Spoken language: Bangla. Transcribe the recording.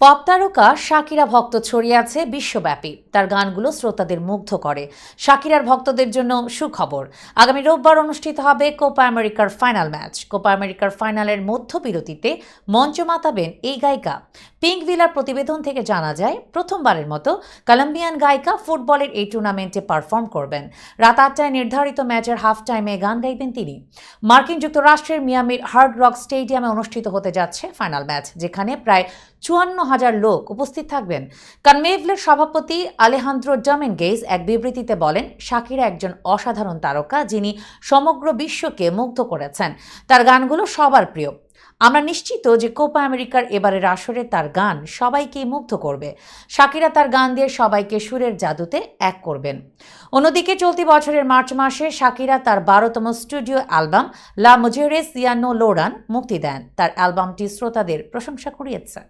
পপ তারকা শাকিরা ভক্ত ছড়িয়ে আছে বিশ্বব্যাপী। তার গানগুলো শ্রোতাদের মুগ্ধ করে। শাকিরার ভক্তদের জন্য সুখবর, আগামী রোববার অনুষ্ঠিত হবে কোপা আমেরিকার ফাইনাল ম্যাচ। কোপা আমেরিকার ফাইনালের মধ্যবিরতিতে মঞ্চ মাতাবেন এই গায়িকা। পিঙ্ক ভিলার প্রতিবেদন থেকে জানা যায়, প্রথমবারের মতো কলম্বিয়ান গায়িকা ফুটবলের এই টুর্নামেন্টে পারফর্ম করবেন। রাত ৮টায় নির্ধারিত ম্যাচের হাফ টাইমে গান গাইবেন তিনি। মার্কিন যুক্তরাষ্ট্রের মিয়ামির হার্ড রক স্টেডিয়ামে অনুষ্ঠিত হতে যাচ্ছে ফাইনাল ম্যাচ, যেখানে প্রায় ৫৪,০০০ লোক উপস্থিত থাকবেন। কনমেভলের সভাপতি আলেহান্দ্রো ডমিনগেজ এক বিবৃতিতে বলেন, শাকিরা একজন অসাধারণ তারকা, যিনি সমগ্র বিশ্বকে মুগ্ধ করেছেন। তার গানগুলো সবার প্রিয়। আমরা নিশ্চিত যে কোপা আমেরিকার এবারের আসরে তার গান সবাইকেই মুগ্ধ করবে। শাকিরা তার গান দিয়ে সবাইকে সুরের জাদুতে এক করবেন। অন্যদিকে চলতি বছরের মার্চ মাসে শাকিরা তার ১২তম স্টুডিও অ্যালবাম লা মুজেরেস ইয়া নো লোরান মুক্তি দেন। তার অ্যালবামটি শ্রোতাদের প্রশংসা কুড়িয়েছে।